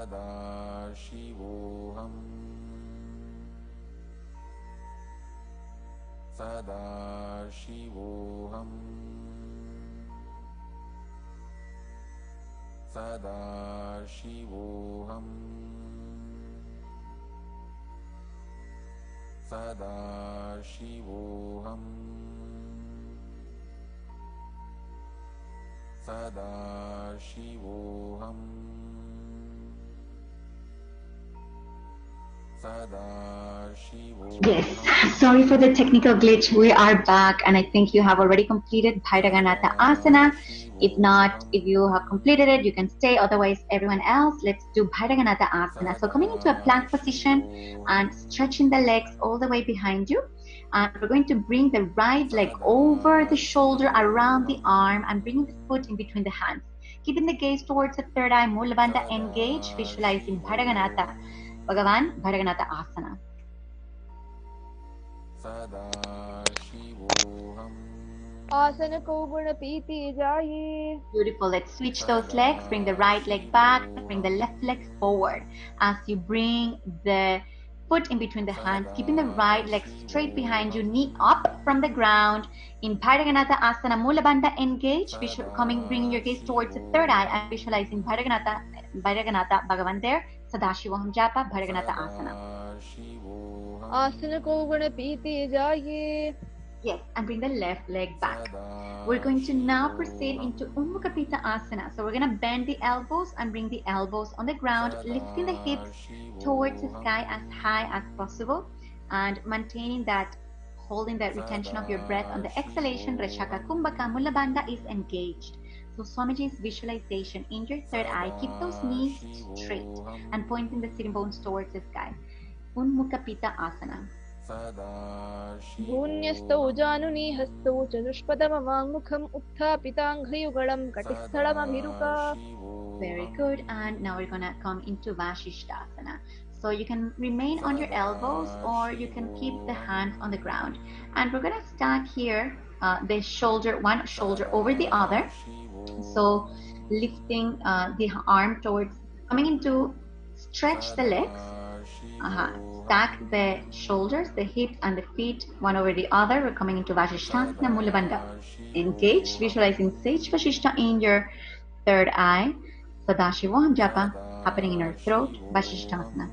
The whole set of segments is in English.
Sadashivoham Sadashivoham Sadashivoham Sadashivoham Sadashivoham Yes, sorry for the technical glitch. We are back, and I think you have already completed Bhairaganatha Asana. If not, if you have completed it, you can stay. Otherwise, everyone else, let's do Bhairaganatha Asana. So coming into a plank position and stretching the legs all the way behind you. And we're going to bring the right leg over the shoulder, around the arm, and bringing the foot in between the hands. Keeping the gaze towards the third eye, Mula Bandha engaged, visualizing Bhairaganatha. Bhagavan, Bhairaganatha Asana. Asana ko guna piti jaye. Beautiful. Let's switch those legs. Bring the right leg back. Bring the left leg forward. As you bring the foot in between the hands, keeping the right leg straight behind you, knee up from the ground. In Bhairaganatha Asana, Mula Bandha engage. Bringing your gaze towards the third eye and visualizing Bhairaganatha Bhagavan there. Sadashivoham Japa, Bhairaganatha Asana. Asana ko guna piti jaye. Yes, and bring the left leg back. We're going to now proceed into Ummukapita Asana. So we're going to bend the elbows and bring the elbows on the ground, lifting the hips towards the sky as high as possible, and maintaining that, holding that retention of your breath on the exhalation. Rashaka Kumbhaka, Mula Bandha is engaged. So Swamiji's visualization in your third eye, keep those knees straight and pointing the sitting bones towards the sky. Unmukapita Asana. Bhunyastau januni hastau chadushpadamamangmukham utthapitanghayugalam katisthalamabhiruka. Very good. And now we're going to come into Vashishthasana. So you can remain on your elbows or you can keep the hands on the ground. And we're going to start here, the shoulder, one shoulder over the other. So lifting the arm towards, coming into, stretch the legs, stack the shoulders, the hips and the feet one over the other. We're coming into Vashishthasana, Mula Bandha. Engage, visualizing Sage Vashishta in your third eye. Sadashivoham Japa happening in your throat, Vashishthasana.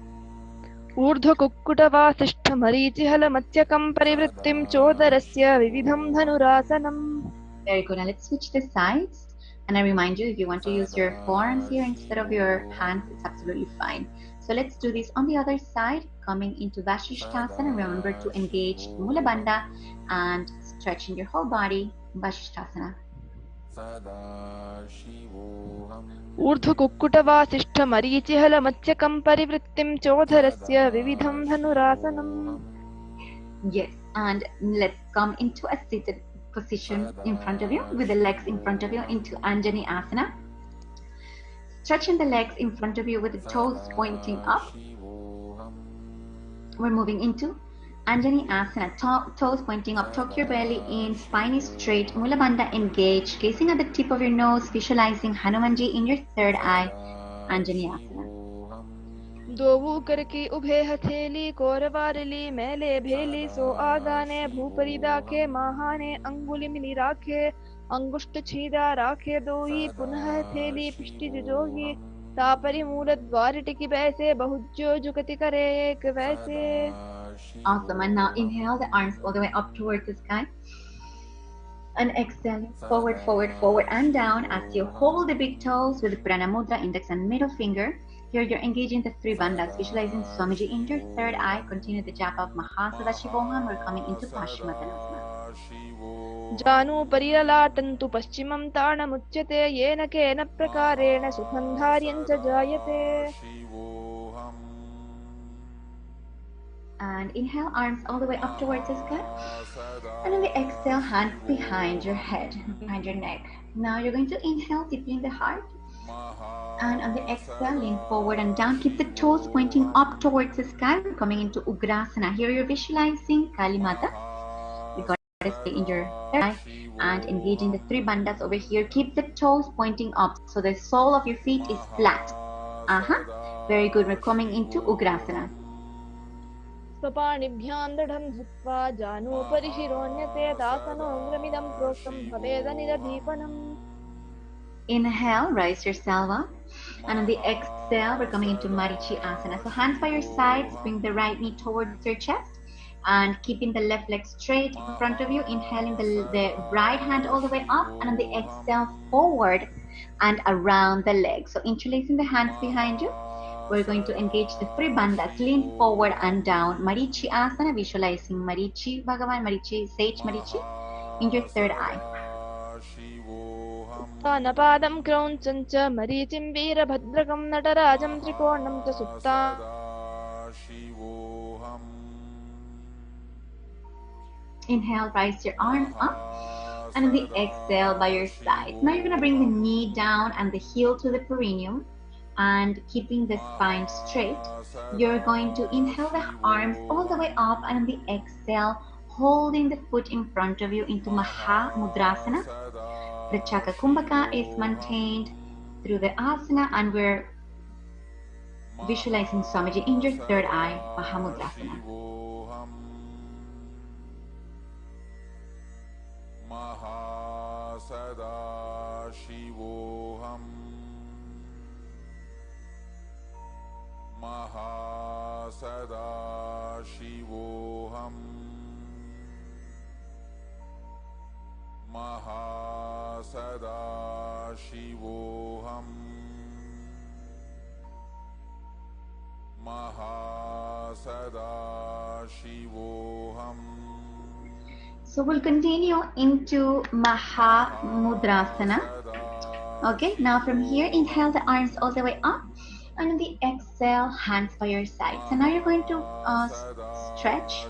Urdhva kukkuta vasishta marichihala matsyakam parivrittim chodarasya vividham dhanurasanam. Very good. Now let's switch the sides. And I remind you, if you want to use your forearms here instead of your hands, it's absolutely fine. So let's do this on the other side, coming into Vashishthasana. Remember to engage Mula Bandha and stretching your whole body, Vashishthasana. Urdhva kukkuta vasishta marichihala matsyakam parivrittim chodharasya vividham dhanurasanam. Yes, and let's come into a seated position in front of you with the legs in front of you into Anjani Asana. Stretching the legs in front of you with the toes pointing up. We're moving into Anjani Asana, toes pointing up, tuck your belly in, spine is straight, Mula Bandha engaged, gazing at the tip of your nose, visualizing Hanumanji in your third eye, Anjani Asana. Dovu karki ubhe hatheli koravarili mele bheli so agane bhuparida ke mahane anguli mili rakhe angushta chhida rakhe doi punah hatheli pishti jogi tapari moola dwaritiki baise bahujjo jukati kare ek vaise. Awesome. And now inhale the arms all the way up towards the sky. And exhale, forward, forward, forward and down as you hold the big toes with the Prana Mudra, index and middle finger. Here you're engaging the three bandhas, visualizing Swamiji in your third eye. Continue the japa of Mahasannidhanam. We're coming into Paschimottanasana. Janu pariyalatantu paschimam tarnamuchyate yena kena prakarena sukham dharyancha jayate. And inhale, arms all the way up towards the sky. And on the exhale, hands behind your head, behind your neck. Now you're going to inhale deeply in the heart. And on the exhale, lean forward and down. Keep the toes pointing up towards the sky. We're coming into Ugrasana. Here you're visualizing Kali Mata. The goddess in your third eye. And engaging the three bandhas over here. Keep the toes pointing up so the sole of your feet is flat. Very good. We're coming into Ugrasana. स्वपाणिभ्यां दृढं धृत्वा जानूपरि शिरोन्यते दासनोग्रमिदं प्रोक्तं भवेदनिरदीपनम्. Inhale, raise yourself up. And on the exhale, we're coming into Marichi Asana. So hands by your sides, bring the right knee towards your chest. And keeping the left leg straight in front of you, inhaling the right hand all the way up, and on the exhale, forward and around the leg. So interlacing the hands behind you, we're going to engage the three bandhas, lean forward and down. Marichi Asana, visualizing Marichi Bhagavan, Marichi, Sage Marichi in your third eye. उत्थानपादं क्रौञ्चं च मरीचिं वीरभद्रकं नटराजं त्रिकोणं च सुप्ता. Inhale, rise your arms up. And on the exhale, by your sides. Now you're going to bring the knee down and the heel to the perineum. And keeping the spine straight, you're going to inhale the arms all the way up. And on the exhale, holding the foot in front of you into Mahamudrasana. The Chakra Kumbhaka is maintained through the asana, and we're visualizing Swamiji in your third eye, Mahamudrasana. Mahasannidhanam. Mahasannidhanam. Mahasannidhanam. Mahasannidhanam. So we'll continue into Mahamudrasana. Okay, now from here, inhale the arms all the way up. And on the exhale, hands by your side. So now you're going to stretch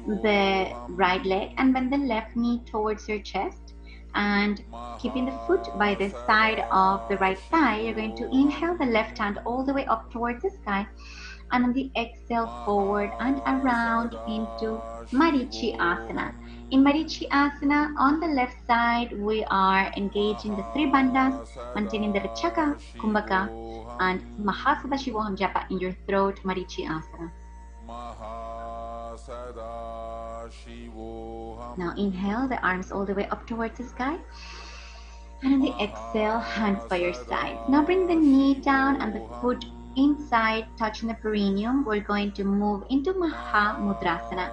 the right leg and bend the left knee towards your chest. And keeping the foot by the side of the right thigh, you're going to inhale the left hand all the way up towards the sky. And on the exhale, forward and around into Marichi Asana. In Marichi Asana, on the left side, we are engaging the three bandhas, maintaining the Chakra Kumbhaka, and Mahasannidhanam japa in your throat, Marichi Asana. Now inhale the arms all the way up towards the sky. And on the exhale, hands by your sides. Now bring the knee down and the foot inside, touching the perineum. We're going to move into Mahamudrasana.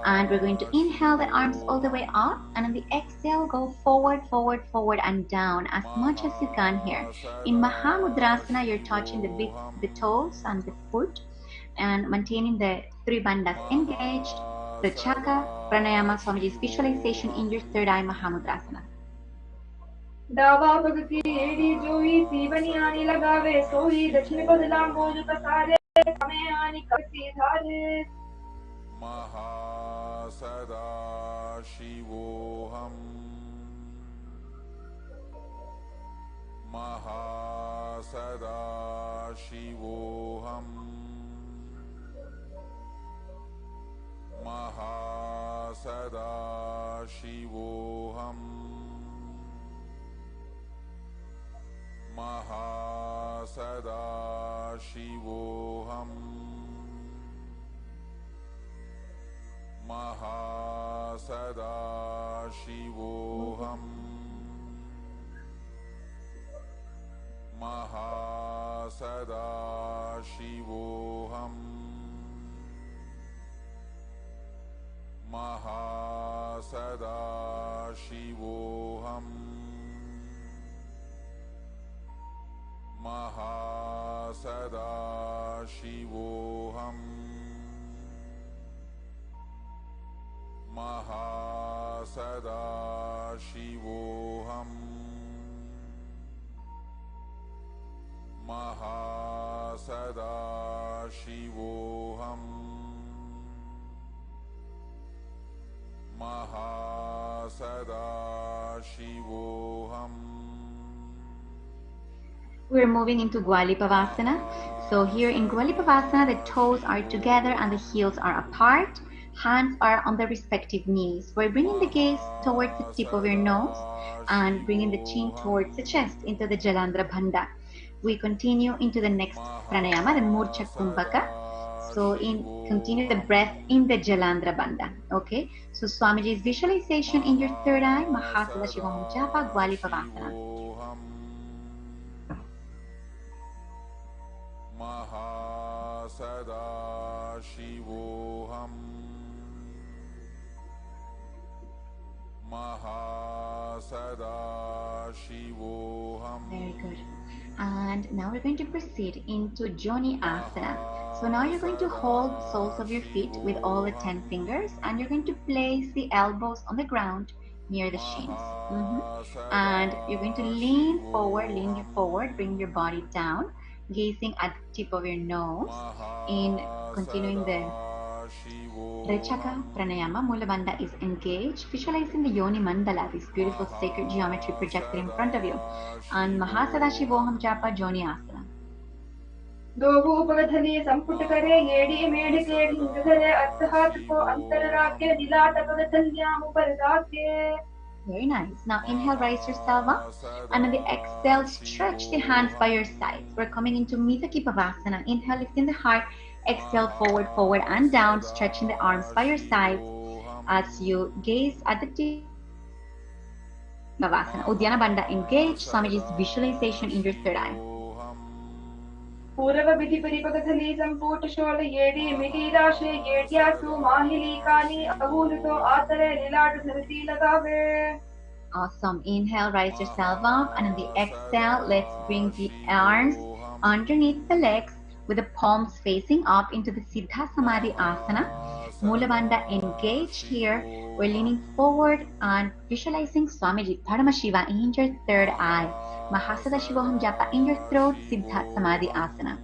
And we're going to inhale the arms all the way up. And on the exhale, go forward, forward, forward, and down as much as you can here. In Mahamudrasana, you're touching the toes and the foot and maintaining the three bandhas engaged. The Chakra, Pranayama, Swamiji's visualization in your third eye, Mahamudrasana. दावा भगती एड़ी जोई सीवनी आनी लगावे सोई दक्षिण बदला मोज पसारे हमें आनी कसी धारे. Mahasannidhanam. Mahasannidhanam. Mahasannidhanam. Mahasannidhanam. Mahasannidhanam. Mahasannidhanam. Mahasannidhanam. Mahasannidhanam. Mahasannidhanam. Mahasannidhanam. Mahasannidhanam. We're moving into Gwalipavasana. So here in Gwalipavasana, the toes are together and the heels are apart. Hands are on the respective knees. We're bringing the gaze towards the tip of your nose and bringing the chin towards the chest into the Jalandhara Bandha. we continue into the next pranayama, the Murcha Kumbhaka. So continue the breath in the Jalandhara Bandha. Okay. So Swamiji's visualization in your third eye, Mahasannidhanam Japa Gwalipavasana. Mahasannidhanam. Mahasannidhanam. Very good. And now we're going to proceed into Joni Asana. So now you're going to hold the soles of your feet with all the 10 fingers, and you're going to place the elbows on the ground near the shins. And you're going to lean forward, bring your body down, gazing at the tip of your nose, in continuing the Rechaka Pranayama. Mulabandha is engaged, visualizing the Yoni Mandala, this beautiful sacred geometry projected in front of you. And Mahasannidhanam Japa Joni Asana. दोभूपगधली संपुट करे येडी मेढ़ के ढिंग धरे अर्थहात को अंतर राखे दिलाट पगधल्याम ऊपर राखे. Very nice. Now inhale, raise yourself up, and on the exhale, stretch the hands by your sides. We're coming into Mithakipavasana. Inhale, lifting the heart. Exhale, forward and down, stretching the arms by your sides as you gaze at the tip. Pavasana. Uddiyana Bandha engaged. Swamiji's visualization in your third eye. पूर्व विधि परिपगधली संपुट शोल येडी मिटी राशे येड्यासु माहिली कानी अभूलतो आतरे लीलाट धरती लगावे. Awesome. Inhale, rise yourself up, and on the exhale, let's bring the arms underneath the legs with the palms facing up into the Siddha Samadhi Asana. Mula Bandha engaged here. We're leaning forward and visualizing Swamiji Paramashiva in your third eye. Mahasannidhanam Japa in your throat, Siddha Samadhi Asana.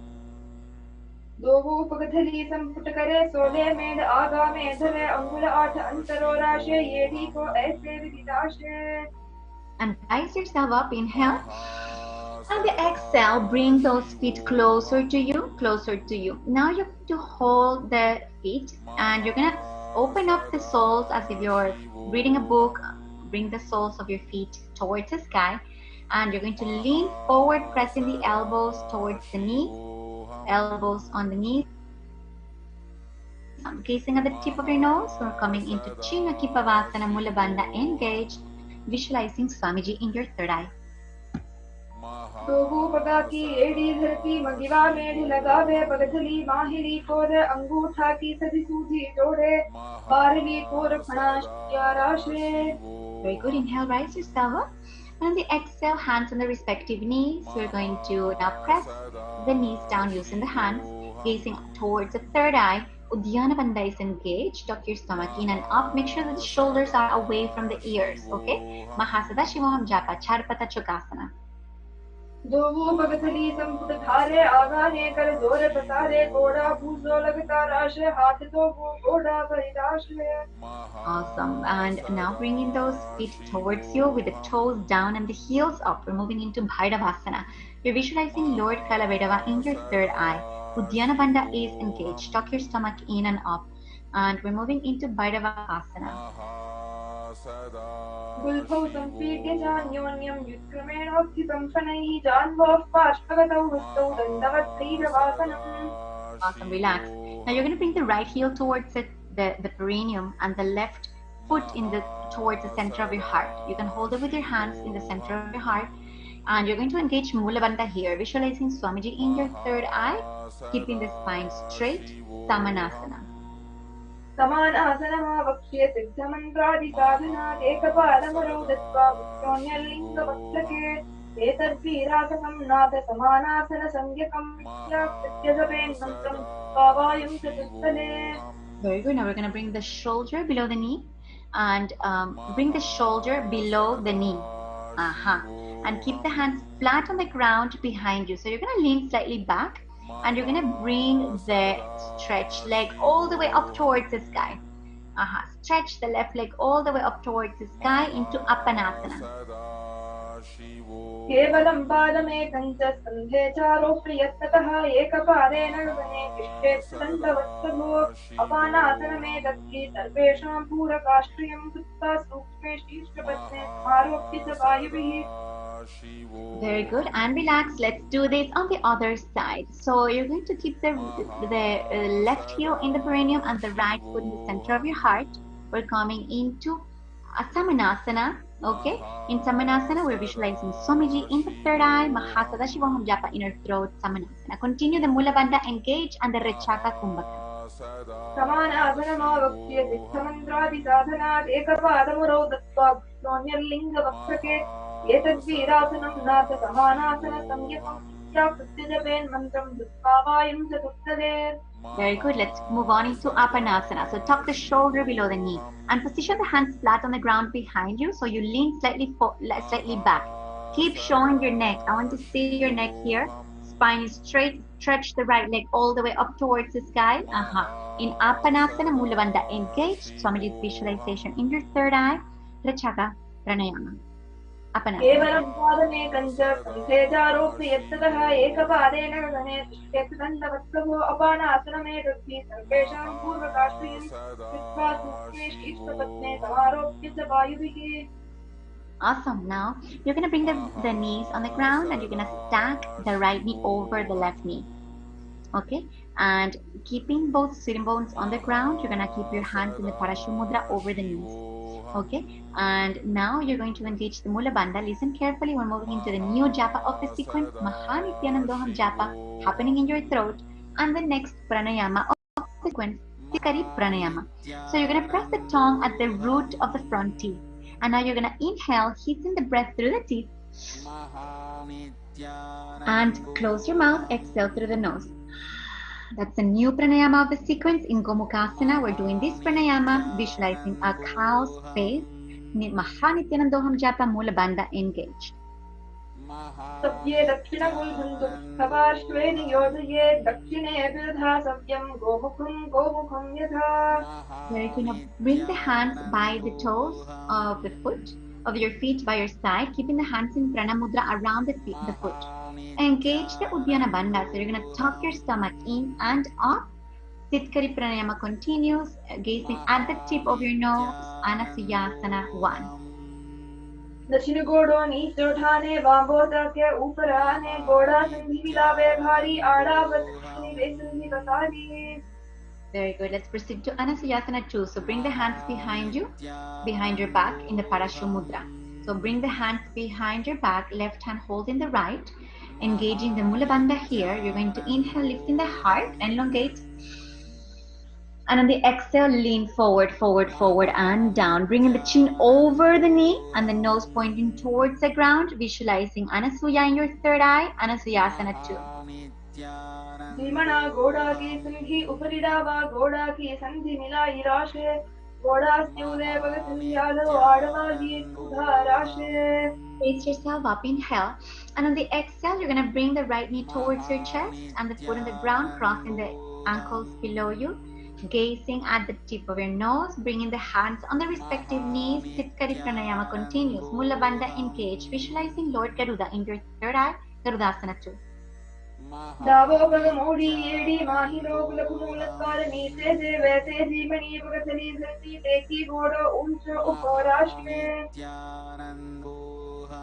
दोभूपगधली संपुट करे सोले मेढ़ आगा में धरे अंगुल आठ अंतरो राशे येडी को ऐसे विधि राशे. And rise yourself up, inhale. And the exhale, bring those feet closer to you. Now you're going to hold the feet, and you're going to open up the soles as if you're reading a book. Bring the soles of your feet towards the sky, and you're going to lean forward, pressing the elbows towards the knees, elbows on the knees. Gazing at the tip of your nose, we're coming into Chinakipavasana, Mula Bandha engaged, visualizing Swamiji in your third eye. दोभूपगा की एड़ी धरती मंगिवा मेढ़ लगावे पगधली माहिली core अंगूठा की सदी सूझी जोड़े बारली कोर फणाश क्या राशे. Very good. Inhale, rise yourself up. And on the exhale, hands on the respective knees. We're going to now press the knees down using the hands, gazing towards the third eye. Uddiyana Bandha is engaged. Tuck your stomach in and up. Make sure that the shoulders are away from the ears. Okay? Mahasannidhanam Japa Charpata Chukasana. दोभूपगधली संपुट धारे आगाने कर जोर पसारे घोड़ा भूसो लगता राशे हाथ तो वो घोड़ा परिराशे. Awesome. And now bringing those feet towards you with the toes down and the heels up. We're moving into Bhairavasana. You're visualizing Lord Kalavedava in your third eye. Uddiyana Bandha is engaged. Tuck your stomach in and up. And we're moving into Bhairavasana. गुल्फौ संपीड्य जान्योन्यं युत्क्रमेणोत्थितं शनैः जान्वोः पार्श्वगतौ हस्तौ दण्डवत् भैरवासनम्. Awesome, relax. Now you're going to bring the right heel towards the perineum and the left foot towards the center of your heart. You can hold it with your hands in the center of your heart. And you're going to engage Mula Bandha here, visualizing Swamiji in your third eye, keeping the spine straight, Samanasana. समानासनमा वक्ष्ये सिद्धमन्त्रादि साधनात् एकपादमरौ दत्वा पुत्रोऽन्यलिङ्गवत्सके एतद्वीरासनं नाथ समानासन संज्ञकं प्रत्यजपेन्मन्त्रं भावायुं चतुस्थले. Very good. Now we're going to bring the shoulder below the knee and bring the shoulder below the knee. And keep the hands flat on the ground behind you. So you're going to lean slightly back. And you're going to bring the stretched leg all the way up towards the sky. Stretch the left leg all the way up towards the sky into Appanasana. केवलं पादमेकं च स्कन्धे चारोप्य यत्ततः एकपादेन गगने तिष्ठेत् दण्डवत्सभो अपानासनमेतद्धि सर्वेषां पूरकाश्रयं कृत्वा सूक्ष्मे शीर्षपद्मे समारोप्य च वायुभिः. Very good. And relax. Let's do this on the other side. So you're going to keep the left heel in the perineum and the right foot in the center of your heart. We're coming into a Samanasana. Okay. In Samanasana, we're visualizing Swamiji in the third eye, Mahasannidhanam Japa inner throat, Samanasana. Continue the Mula Bandha engage and the Rechaka Kumbhaka. समानासनमावक्ष्य सिद्धमन्त्रादिसाधनात् एकपादमुरौ दत्त्वा विष्णोर्लिङ्गवक्षके एतद्वीरासनं नाथ समानासन संयमं कृत्य जपेन्मन्त्रं दत्त्वा वायुं चतुर्थदे. Very good. Let's move on into Apanasana. So tuck the shoulder below the knee and position the hands flat on the ground behind you. So you lean slightly back. Keep showing your neck. I want to see your neck here. Spine is straight. Stretch the right leg all the way up towards the sky. In Apanasana, Mula Bandha engaged. Swamiji's visualization in your third eye. Rachaka Pranayama. केवलं पादमेकं च स्कन्धे चारोप्य यत्ततः एकपादेन गगने तिष्ठेत् दण्डवत्सभो अपानासनमेतद्धि सर्वेषां पूर्वकाश्रयं कृत्वा सूक्ष्मे शीर्षपद्मे समारोप्य च वायुभिः. Awesome. Now you're going to bring the knees on the ground and you're going to stack the right knee over the left knee. Okay. And keeping both sitting bones on the ground, you're going to keep your hands in the Parashu Mudra over the knees. Okay. And now you're going to engage the Mula Bandha. Listen carefully. We're moving into the new japa of the sequence, Nithyananda japa, happening in your throat. And the next pranayama of the sequence, Sikari pranayama. So you're going to press the tongue at the root of the front teeth. And now you're going to inhale, hissing the breath through the teeth. And close your mouth, exhale through the nose. That's the new pranayama of the sequence. In Gomukhasana, we're doing this pranayama, visualizing a cow's face. Mahasannidhanam japa Mula Bandha engaged. सव्ये दक्षिणगुल्बन्धु सपार्श्वे नियोजये दक्षिणे विदधा सव्यं गोमुखं यथा. Very good. Now bring the hands by the toes of the foot, of your feet by your side, keeping the hands in Prana Mudra around the foot. Engage the Uddiyana Bandha. So you're going to tuck your stomach in and up. Sitkari Pranayama continues, gazing at the tip of your nose, Anasuyasana 1. दक्षिण गोड़ो नीचोठाने वामोदा के ऊपर आने गोड़ा संधि मिलावे भारी आड़ा बदनी बेसंधि बसारी. Very good. Let's proceed to Anasuyasana 2. So bring the hands behind you, behind your back in the Parashu Mudra. So bring the hands behind your back, left hand holding the right, engaging the Mula Bandha here. You're going to inhale, lifting the heart, elongate. And on the exhale, lean forward, and down. Bringing the chin over the knee and the nose pointing towards the ground. Visualizing Anasuya in your third eye, Anasuyasana 2. धीमना गोड़ा की संधि उपरिडावा गोड़ा की संधि मिलाई राशे गोड़ा स्यूदे भगत यादव आड़वागी सुधा राशे. Raise yourself up, inhale. And on the exhale, you're going to bring the right knee towards your chest and the foot on the ground, crossing the ankles below you. Gazing at the tip of your nose, bringing the hands on the respective knees. Sitkari Pranayama continues. Mula Bandha engaged. Visualizing Lord Garuda in your third eye, Garudasana 2. दावोगल मोड़ी एड़ी माही रोग लघुमूलत्वार नीचे जे वैसे जीवनी भगतली धरती देखी घोड़ो ऊंच उपराश में.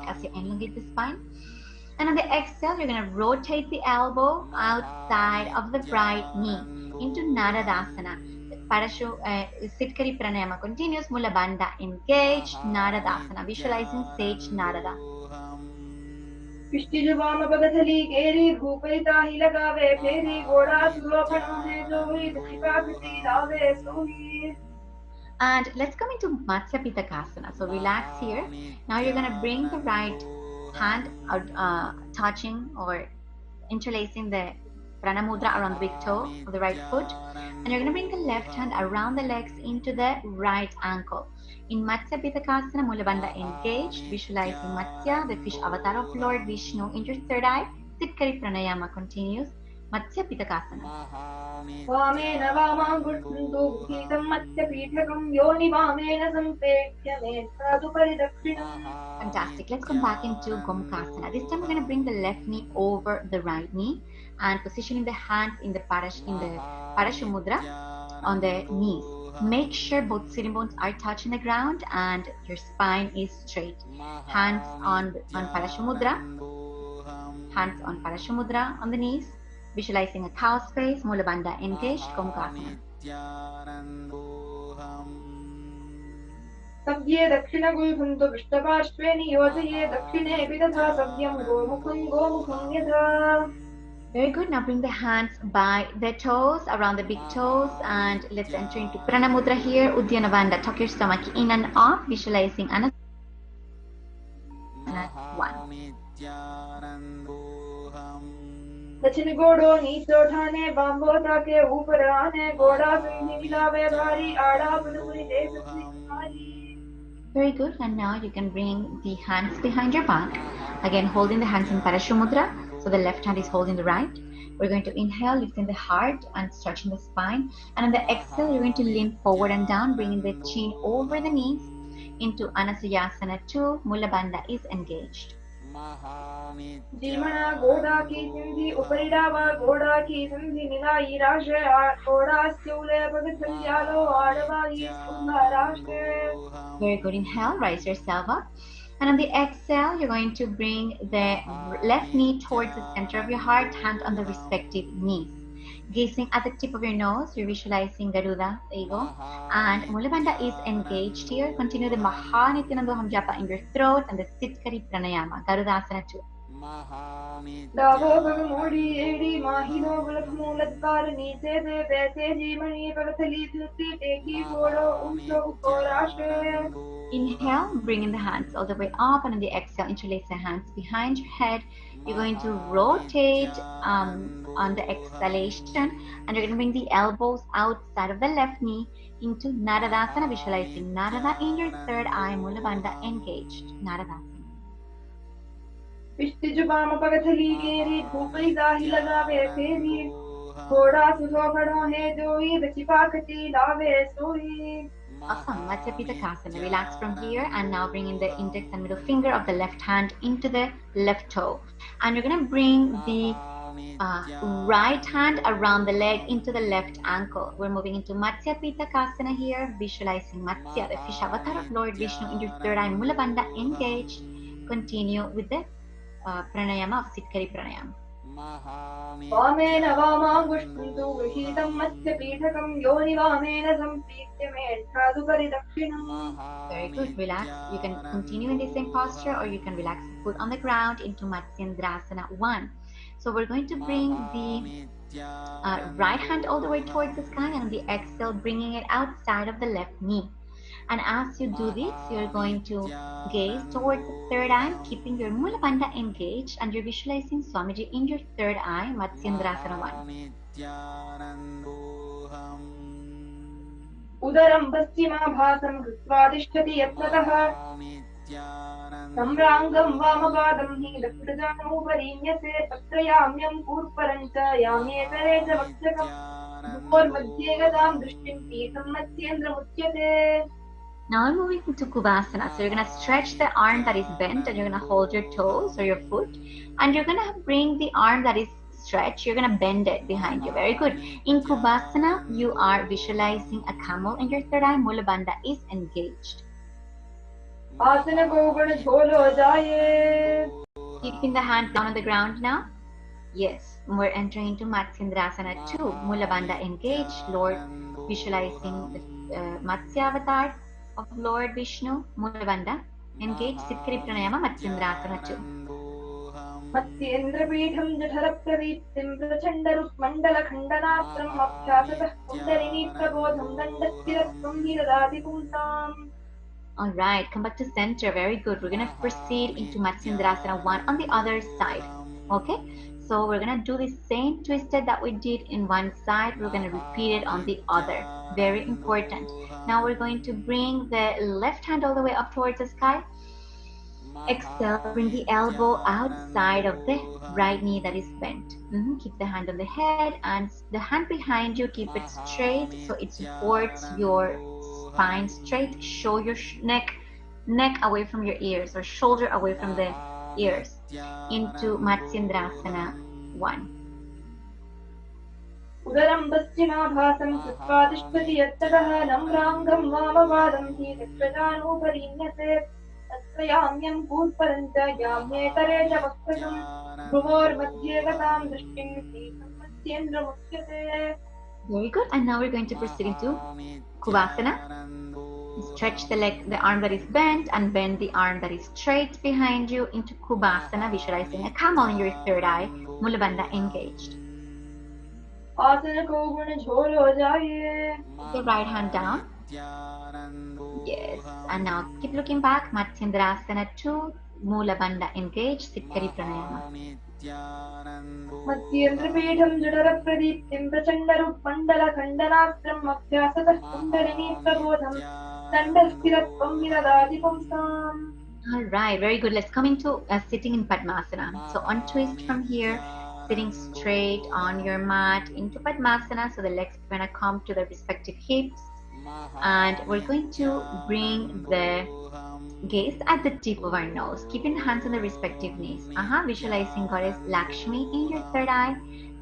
As you elongate the spine. And on the exhale, you're going to rotate the elbow outside of the right knee into Naradasana. Parashu Sitkari Pranayama continues. Mula Bandha engaged. Naradasana. Visualizing Sage Narada. पिष्टि जुबान बगथली केरी भूपैता ही लगावे फेरी घोड़ा सुलोभन है जो हुई दीपाकृति लावे सोही. And let's come into Matsya Pitakasana. So relax here. Now you're going to bring the right hand out, touching or interlacing the Prana Mudra around the big toe of the right foot. And you're going to bring the left hand around the legs into the right ankle. In Matsya Pitakasana, Mula Bandha engaged, visualizing Matsya, the fish avatar of Lord Vishnu, in your third eye. Sitkari Pranayama continues. Matsya Pitakasana. वामेन वामाङ्गुष्ठन्तु गृहीतं मत्स्यपीठकं योनि वामेन सम्प्रेक्ष्य मेधातु परिदक्षिणम्. Fantastic. Let's come back into Gomukasana. This time we're going to bring the left knee over the right knee and positioning the hands in the Parashumudra on the knees. Make sure both sitting bones are touching the ground and your spine is straight. Hands on Parashumudra. Hands on Parashumudra on the knees. Visualizing a cow's face, Mulabandha engaged, Gomukasana. सव्ये दक्षिणगुल्भन्तो पृष्ठपार्श्वे नियोजये दक्षिणेऽपि तथा सव्यं गोमुखं यथा. Very good. Now bring the hands by the toes, around the big toes, and let's enter into Pranamudra here. Uddiyana Bandha. Tuck your stomach in and off, visualizing Anasana 1. दक्षिण गोड़ो नीचे उठाने बांबो ताके ऊपर आने गोड़ा संधि मिलावे भारी आड़ा पुनपुरी दे सकती भारी. Very good. And now you can bring the hands behind your back. Again, holding the hands in Parashumudra. So the left hand is holding the right. We're going to inhale, lifting the heart and stretching the spine. And on the exhale, you're going to lean forward and down, bringing the chin over the knees into Anasayasana 2. Mulabandha is engaged. जीमना गोड़ा की संधि उपरिडावा गोड़ा की संधि निलाई राशे गोड़ा स्यूले पगथंजालो आड़वाई सुंदर राशे. Very good. Inhale, rise yourself up. And on the exhale, you're going to bring the left knee towards the center of your heart, hand on the respective knees. Gazing at the tip of your nose, you're visualizing Garuda, the eagle. And Mulabandha is engaged here. Continue the Mahasannidhanam japa in your throat and the Sitkari Pranayama, Garudasana 2. दावो भगमोड़ी एड़ी माहिनो गलत मूलद्वार नीचे दे पैसे जीवनी पगथली धुती टेकी गोड़ो ऊंचो उपोराशे. Inhale, bring in the hands all the way up, and on the exhale, interlace the hands behind your head. You're going to rotate on the exhalation, and you're going to bring the elbows outside of the left knee into Naradasana, visualizing Narada in your third eye, Mulabandha engaged. Naradasana. पिष्टि जुबाम पगथली केरी धूपई दाही लगावे फेरी घोड़ा सुसो खड़ो है जोई दचिपाकती लावे सोई. Awesome. Matsya Pitakasana. Relax from here, and now bring in the index and middle finger of the left hand into the left toe. And you're going to bring the right hand around the leg into the left ankle. We're moving into Matsya Pitakasana here, visualizing Matsya, the fish avatar of Lord Vishnu in your third eye, Mulabandha engaged. Continue with the pranayama of Sitkari Pranayama. वामेन वामाङ्गुष्ठन्तु गृहीतं मत्स्यपीठकं योनि वामेन सम्प्रीत्य मेधातु परिदक्षिणम्. Very good. Relax. You can continue in the same posture, or you can relax the foot on the ground into Matsyendrasana 1. So we're going to bring the right hand all the way towards the sky, and on the exhale, bringing it outside of the left knee. And as you do this, you're going to gaze towards the third eye, keeping your Mulabandha engaged, and you're visualizing Swamiji in your third eye, Matsyendrasana 1. उदरं पश्चिमाभासं कृत्वा तिष्ठति यत्नतः सम्राङ्गं वामपादं हि दक्षिणोपरीण्यसे तत्रयाम्यं पूर्वपरं च याम्येतरे च वक्षकं भूर्मध्ये गतां दृष्टिं पीठं मत्स्येन्द्रमुच्यते. Now we're moving into Kubasana. So you're going to stretch the arm that is bent, and you're going to hold your toes or your foot, and you're going to bring the arm that is stretched, you're going to bend it behind you. Very good. In Kubasana, you are visualizing a camel in your third eye. Mulabandha is engaged. Keeping the hand down on the ground now. Yes, we're entering into Matsyendrasana 2. Mulabandha engaged. Lord, visualizing the Matsya avatar of Lord Vishnu. Mulabandha engaged. Sitkari Pranayama, Matsyendrasana 2. मत्स्येन्द्रपीठं जठरप्रवीप्तिं प्रचण्डरुक्मण्डलखण्डनात्रम् अभ्यासतः kundalini प्रबोधं दण्डस्थिरत्वं हि ददाति पुंसाम्. All right, come back to center. Very good. We're going to proceed into Matsyendrasana 1 on the other side. Okay, so we're going to do the same twisted that we did in one side. We're going to repeat it on the other. Very important. Now we're going to bring the left hand all the way up towards the sky. Exhale, bring the elbow outside of the right knee that is bent. Keep the hand on the head and the hand behind you, keep it straight so it supports your spine straight. Show your neck away from your ears or shoulder away from the ears into Matsyendrasana 1. उदरं पश्चिमाभासं कृत्वा तिष्ठति यत्ततः नम्राङ्गं वामपादं हीतप्रजानोपरीण्यते तत्रयाम्यं पूर्वं च याम्येतरे च वक्त्रजं भ्रुवोर्मध्ये गतां दृष्टिं मत्स्येन्द्रमुच्यते. Very good. And now we're going to proceed into Kubasana. Stretch the arm that is bent and bend the arm that is straight behind you into Kubasana, visualizing a camel in your third eye, Mula Bandha engaged. The right hand down. Yes. And now keep looking back. Matsyendrasana 2, Mula Bandha engaged, Sitkari Pranayama. मध्येन्द्रपीठं जडरप्रदीप्तिं प्रचण्डरुक्मण्डलखण्डनास्त्रम् अभ्यासतः kundalini प्रबोधं दण्डस्थिरत्वं विददाति पुंसाम्. All right, very good. Let's come into sitting in Padmasana. So untwist from here, sitting straight on your mat into Padmasana. So the legs are going to come to the respective hips. And we're going to bring the gaze at the tip of our nose, keeping the hands on the respective knees. Visualizing Goddess Lakshmi in your third eye.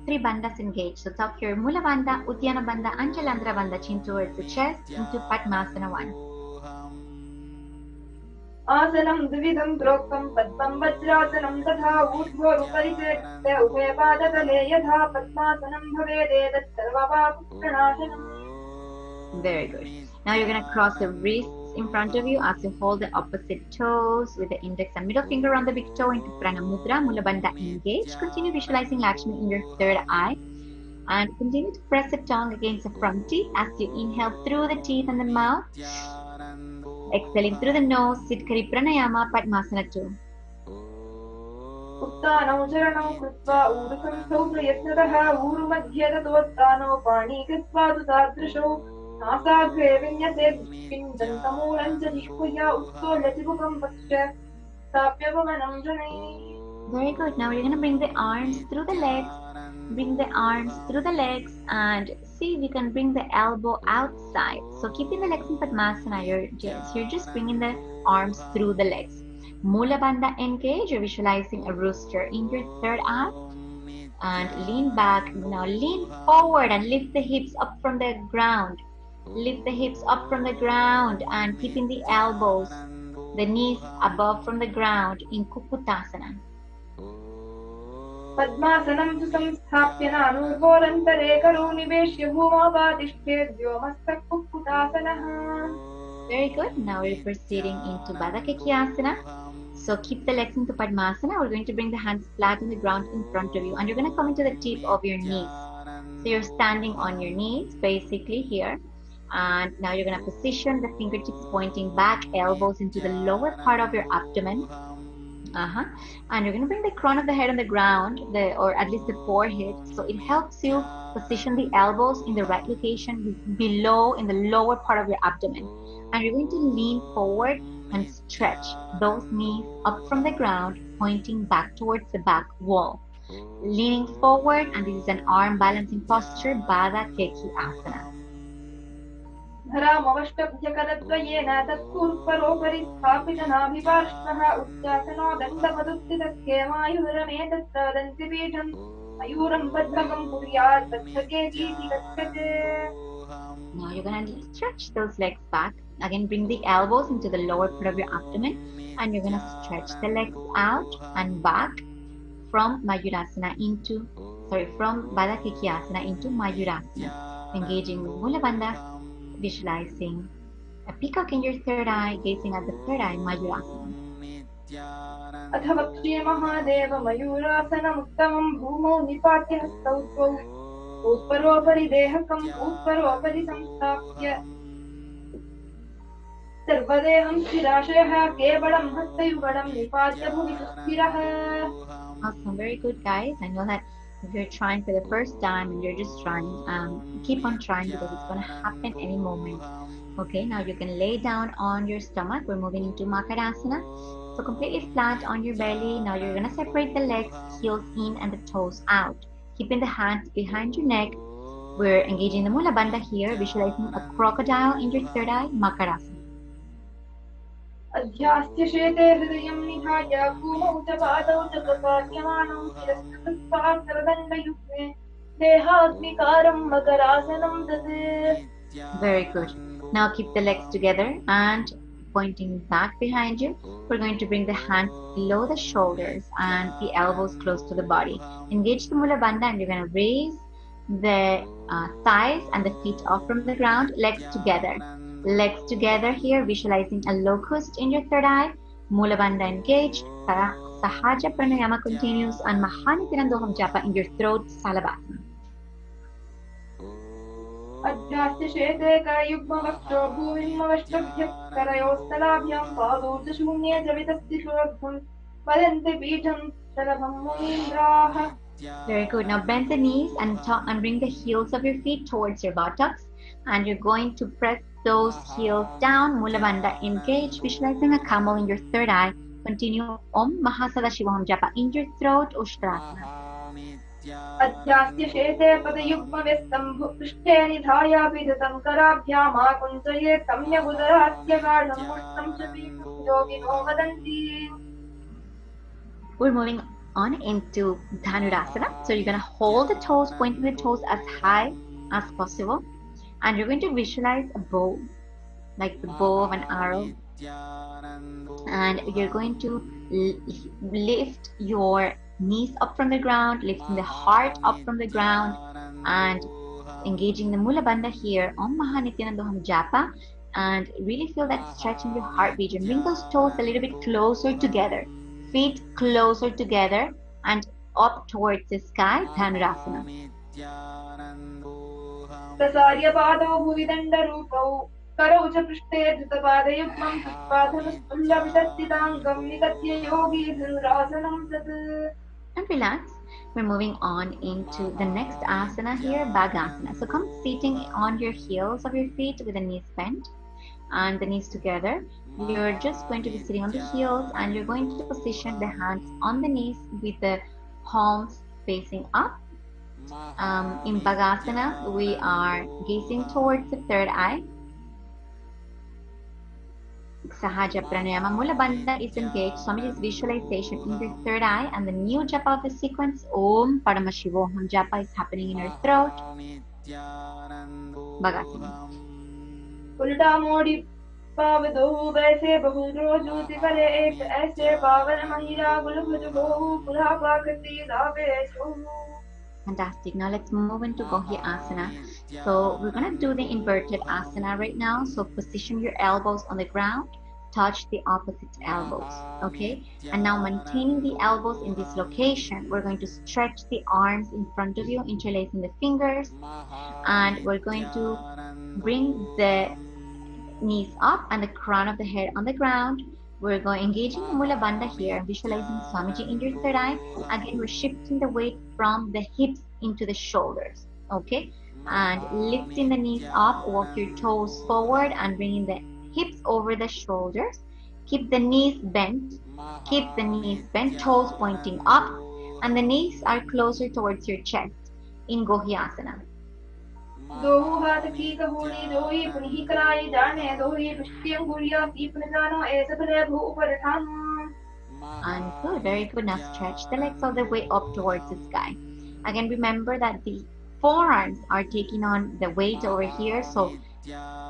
3 bandhas engaged. So tuck your Mula Bandha, Uddiyana Bandha, and Jalandhara Bandha, chin towards the chest into Padmasana 1. आसनं द्विविधं प्रोक्तं पद्मं वज्रासनं तथा ऊर्ध्वोरुपरिचेत्य उभयपादतले यथा पद्मासनं भवेदेतत् सर्वपापप्रणाशनम्. Very good. Now you're going to cross the wrists in front of you as you hold the opposite toes with the index and middle finger on the big toe into Pranamudra, Mula Bandha engaged. Continue visualizing Lakshmi in your third eye and continue to press the tongue against the front teeth as you inhale through the teeth and the mouth. Exhaling through the nose, Sitkari Pranayama, Padmasana 2. उत्तानौ चरणौ कृत्वा ऊरुसंस्थौ प्रयत्नतः ऊरुमध्यततोत्तानौ पाणी कृत्वा तु तादृशौ नासाग्रे विन्यसे दृष्टिं दन्तमूलं च निष्कुह्य उत्तोल्यतिमुखं पश्य स्थाप्यपवनं जनैः. Very good. Now we're going to bring the arms through the legs. Bring the arms through the legs and see if you can bring the elbow outside. So keeping the legs in Padmasana, you're just bringing the arms through the legs. Mula Bandha engage. You're visualizing a rooster in your third eye. And lean back. Now lean forward and lift the hips up from the ground. Lift the hips up from the ground and keeping the elbows, the knees above from the ground in Kukutasana. पद्मासनं तु संस्थाप्य नानूर्वोरन्तरे करो निवेश्य भूमापातिष्ठेद्यो मस्तक कुक्कुटासनः. Very good. Now we're proceeding into Baddha Kekiasana. So keep the legs into Padmasana. We're going to bring the hands flat on the ground in front of you and you're going to come into the tip of your knees. So you're standing on your knees basically here. And now you're going to position the fingertips pointing back, elbows into the lower part of your abdomen. And you're going to bring the crown of the head on the ground, or at least the forehead. So it helps you position the elbows in the right location below in the lower part of your abdomen. And you're going to lean forward and stretch those knees up from the ground, pointing back towards the back wall. Leaning forward, and this is an arm balancing posture, Baddha Kekiasana. धरामवष्टभ्यकरद्वयेन तत्पूर्वरोपरि स्थापितनाभिपार्श्वः उच्चासनो दण्डपदुत्थितखेमायुरमेतत्तदन्तिपीठं मयूरं पद्मकं कुर्यात् तत्सकेतीति कथ्यते. Now you're going to stretch those legs back. Again, bring the elbows into the lower part of your abdomen and you're going to stretch the legs out and back from Baddha Kekiasana into Mayurasana. Engaging with Mula Bandha. Visualizing a peacock in your third eye, gazing at the third eye, Mayurasana. अथ वक्ष्ये महादेव मयूरासनमुत्तमं भूमौ निपात्य हस्तौ द्वौ उत्परोपरि देहकं उत्परोपरि संस्थाप्य सर्वदेहं स्थिराशयः केवलं हस्तयुगलं निपात्य भुवि सुस्थिरः. Awesome, very good guys. I know that If you're trying for the first time and you're just trying, keep on trying because it's going to happen any moment. Okay, now you can lay down on your stomach. We're moving into Makarasana. So completely flat on your belly. Now you're going to separate the legs, heels in and the toes out. Keeping the hands behind your neck. We're engaging the Mula Bandha here, visualizing a crocodile in your third eye, Makarasana. अध्यास्य शेते हृदयं निधाय भूमौ च पादौ च प्रसार्यमाणं शिरस्कृत्वा करदण्डयुग्मे देहाग्निकारं मकरासनं तत्. Very good. Now keep the legs together and pointing back behind you. We're going to bring the hands below the shoulders and the elbows close to the body. Engage the Mula Bandha and you're going to raise the thighs and the feet off from the ground, legs together. Legs together here, visualizing a locust in your third eye, Mula Bandha engaged, Sahaja Pranayama continues, and Mahasannidhanam japa in your throat, Salabhasana. अध्यास्य शेते करयुग्मवक्षो भूमिमवष्टभ्यः करयोस्तलाभ्यां पादौ च शून्ये च वितस्तिषोर्ध्वं वदन्ति पीठं शलभं मुनीन्द्राः. Very good. Now bend the knees and bring the heels of your feet towards your buttocks. And you're going to press those heels down. Mula Bandha engage, visualizing a camel in your third eye. Continue Om Mahasannidhanam japa in your throat, Ushtrasana. अध्यास्य शेते पदयुग्मव्यस्तं पृष्ठे निधाय विदतं कराभ्याम् आकुञ्चये सम्यगुदरास्य गाढं मुष्टं च पीठं योगिनो वदन्ति. We're moving on into Dhanurasana. So you're going to hold the toes, pointing the toes as high as possible. And you're going to visualize a bow, like the bow of an arrow. And you're going to lift your knees up from the ground, lifting the heart up from the ground, and engaging the Mula Bandha here on Nithyananda japa, and really feel that stretch in your heart region. Bring those toes a little bit closer together, feet closer together, and up towards the sky, Dhanurasana. प्रसार्य पादौ भुविदण्डरूपौ करौ च पृष्ठे धृतपादयुग्मं तत्पादमस्तुल्यवितस्थिताङ्गं निगत्य योगी धनुरासनं तत्. And relax. We're moving on into the next asana here, Bhagasana. So come sitting on your heels of your feet with the knees bent and the knees together. You're just going to be sitting on the heels and you're going to position the hands on the knees with the palms facing up. In Bhagasana, we are gazing towards the third eye. Sahaja Pranayama Mula Bandha is engaged. Swamiji's visualization in your third eye, and the new japa of the sequence, Om Paramashivam japa, is happening in your throat. Bhagasana. उल्टा मोड़ी पावदो वैसे बहुरो ज्योति करे एक ऐसे पावन महिला गुलभुज हो पुरा पाकती लावेशो. Fantastic. Now let's move into Gohi Asana. So we're going to do the inverted asana right now. So position your elbows on the ground, touch the opposite elbows. Okay. And now maintaining the elbows in this location, we're going to stretch the arms in front of you, interlacing the fingers. And we're going to bring the knees up and the crown of the head on the ground. We're going engaging the Mula Bandha here, visualizing Swamiji in your third eye. Again, we're shifting the weight from the hips into the shoulders. Okay, and lifting the knees up, walk your toes forward and bringing the hips over the shoulders. Keep the knees bent. Keep the knees bent, toes pointing up, and the knees are closer towards your chest in Gohi Asana. दो हाथ की कहोनी दोई पुनी कराई जाने दोई पुष्टियं गुड़िया सीपन जानो ऐसे भले भू ऊपर ठानो. And good, very good. Now stretch the legs all the way up towards the sky. Again, remember that the forearms are taking on the weight over here, so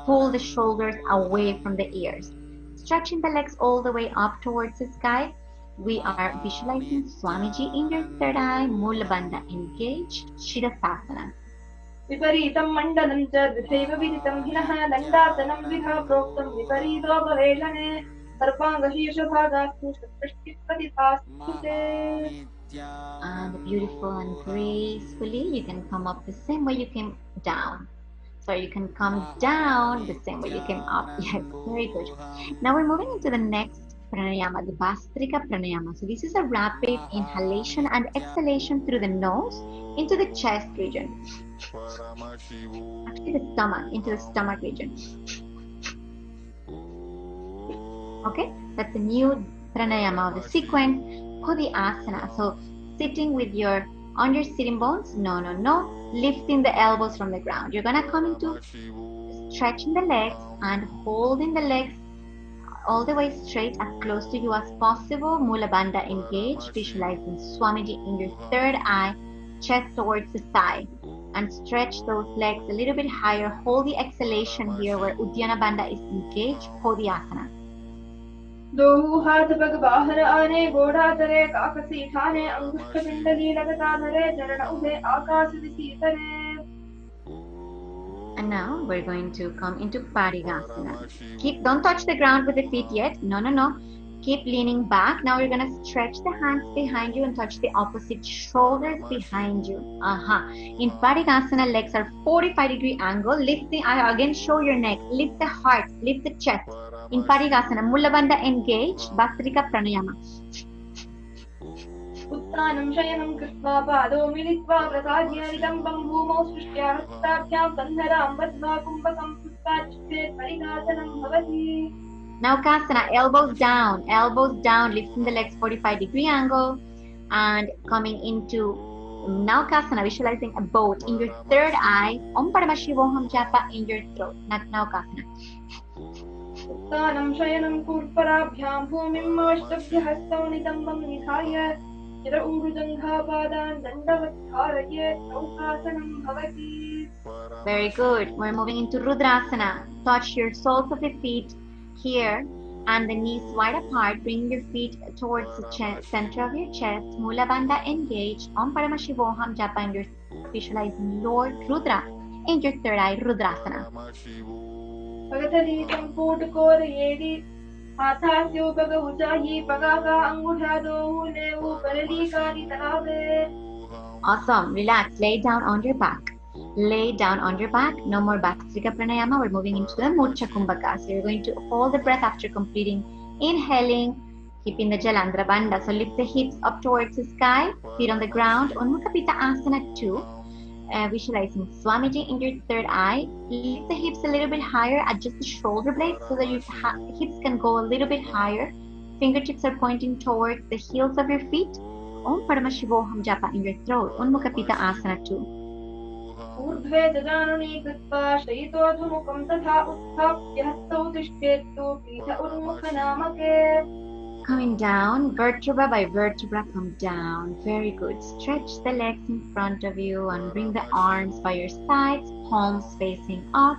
pull the shoulders away from the ears. Stretching the legs all the way up towards the sky. We are visualizing Swamiji in your third eye, Mula Bandha engaged, Shirasasana. विपरीतं मण्डलं च द्विधैव विदितं हिनः दण्डासनं विधा प्रोक्तं विपरीतोपवेशने सर्वाङ्गशीर्षभागास्तु षट्पृष्ठिपतिथास्तु ते. And beautiful and gracefully, you can come up the same way you came down. So you can come down the same way you came up. Yes, very good. Now we're moving into the next pranayama, the Bhastrika pranayama. So this is a rapid inhalation and exhalation through the nose into the chest region. Actually the stomach, into the stomach region. Okay, that's a new pranayama of the sequence, Asana. So sitting with on your sitting bones, no, lifting the elbows from the ground. You're gonna come into stretching the legs and holding the legs all the way straight as close to you as possible. Mula Bandha engaged, visualizing Swamiji in your third eye, chest towards the thigh. And stretch those legs a little bit higher. Hold the exhalation here where Uddiyana Bandha is engaged, Asana. दोहु हाथ पग बाहर आने गोड़ा धरे काकसी ठाने अंगुष्ठ पिंडली लगता धरे चरण उभे आकाश दिसी धरे. And now we're going to come into Parigasana. Don't touch the ground with the feet yet. No. Keep leaning back. Now you're going to stretch the hands behind you and touch the opposite shoulders behind you. In Parigasana, legs are 45-degree angle. Lift the eye again, show your neck. Lift the heart, lift the chest. In Parigasana, Mula Bandha engaged, Bhastrika Pranayama. उत्तानं शयनं कृत्वा पादौ मिलित्वा प्रसाद्य नितम्बं भूमौ सृष्ट्या हस्ताभ्यां कन्धरां बद्ध्वा कुम्भकं पुष्पाच्युतेत् परिघासनं भवति. Naukasana, elbows down, lifting the legs 45-degree angle and coming into Naukasana, visualizing a boat in your third eye, Om Paramashivoham japa in your throat, Naukasana. उत्तानं शयनं कूर्पराभ्यां भूमिं अवष्टभ्य हस्तौ नितम्बं निधाय यत्र ऊरुजङ्घापादान् दण्डवत् धारयेत् नौकासनं भवति. Very good. We're moving into Rudrasana. Touch your soles of the feet here and the knees wide apart. Bring your feet towards the center of your chest. Mula Bandha engaged. Om Paramashivoham japa in your visualizing Lord Rudra in your third eye, Rudrasana. भगतली संपूट कोर येडी हाथास्यो पग ऊंचाई पगा का अंगूठा दो ले ऊपर ली कारी तलावे. Awesome. Relax. Lay down on your back. Lay down on your back. No more Bhastrika Pranayama. We're moving into the Murcha Kumbhaka. So you're going to hold the breath after completing inhaling, keeping the Jalandhara Bandha. So lift the hips up towards the sky, feet on the ground. Unmukha Pitta Asana 2. Visualizing Swamiji in your third eye. Lift the hips a little bit higher. Adjust the shoulder blades so that your hips can go a little bit higher. Fingertips are pointing towards the heels of your feet. Om Paramashivoham japa in your throat. Unmukha Pitta Asana 2. ऊर्ध्वे जजानुनी कृत्वा शयितोऽधुमुखं तथा उत्थाप्य हस्तौ तिष्ठेत्तु पीठ उन्मुखनामके. Coming down, vertebra by vertebra, come down. Very good. Stretch the legs in front of you and bring the arms by your sides, palms facing up.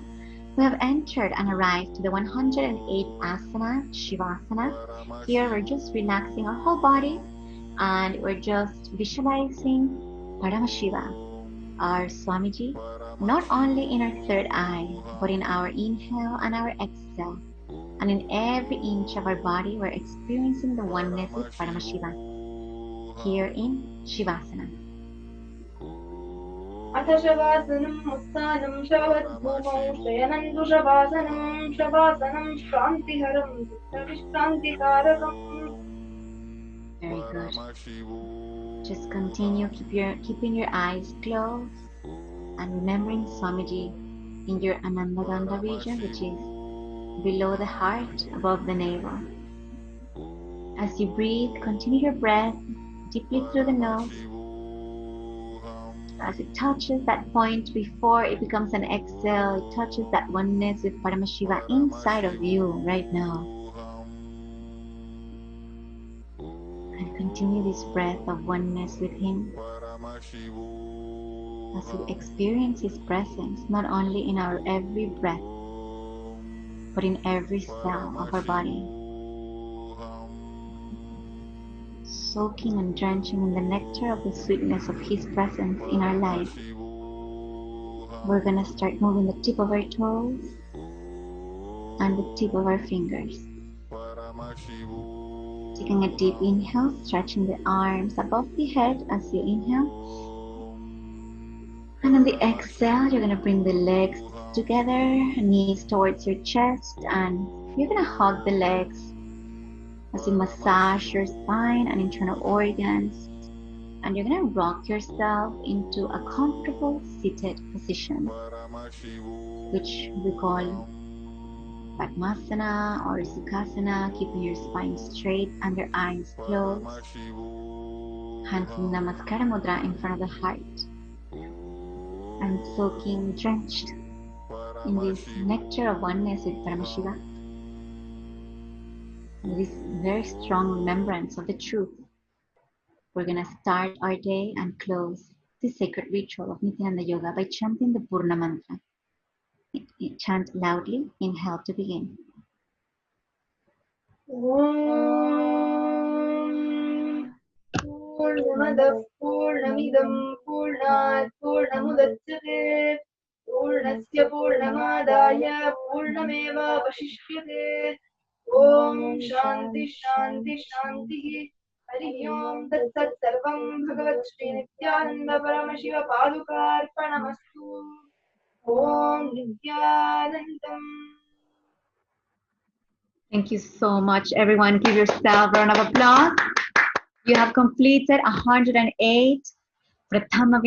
We have entered and arrived to the 108 asana, Shivasana. Here we're just relaxing our whole body and we're just visualizing Paramashiva, our Swamiji, not only in our third eye, but in our inhale and our exhale. And in every inch of our body, we're experiencing the oneness with Paramashiva here in Shivasana. अथ शवासनम् उत्थानं शवद्भूमौ शयनं दुषवासनं शवासनं श्रान्तिहरं दुःखविश्रान्तिकारकम्. Very good. Just continue, keeping your eyes closed and remembering Swamiji in your Anandagandha region, which is below the heart, above the navel. As you breathe, continue your breath deeply through the nose. As it touches that point before it becomes an exhale, it touches that oneness with Paramashiva inside of you right now. And continue this breath of oneness with Him as we experience His presence not only in our every breath, but in every cell of our body. Soaking and drenching in the nectar of the sweetness of His presence in our life. We're gonna start moving the tip of our toes and the tip of our fingers. Taking a deep inhale, stretching the arms above the head as you inhale. And on the exhale, you're gonna bring the legs together, knees towards your chest, and you're gonna hug the legs as you massage your spine and internal organs. And you're going to rock yourself into a comfortable seated position, which we call Padmasana or Sukhasana, keeping your spine straight and your eyes closed. Hands in Namaskara Mudra in front of the heart. And soaking, drenched in this nectar of oneness with Paramashiva. This very strong remembrance of the truth. We're going to start our day and close this sacred ritual of Nithyananda Yoga by chanting the Purna Mantra. Chant loudly. Inhale to begin. पूर्णमदः पूर्णमिदं पूर्णात् पूर्णमुदच्यते पूर्णस्य पूर्णमादाय पूर्णमेवावशिष्यते ॐ शान्ति शान्ति शान्तिः हरिः ओं तत्सत् सर्वं भगवत् श्रीनित्यानन्द परमशिव पादुकार्पणमस्तु ॐ नित्यानन्दम्. Thank you so much, everyone. Give yourself a round of applause. You have completed 108 Prathama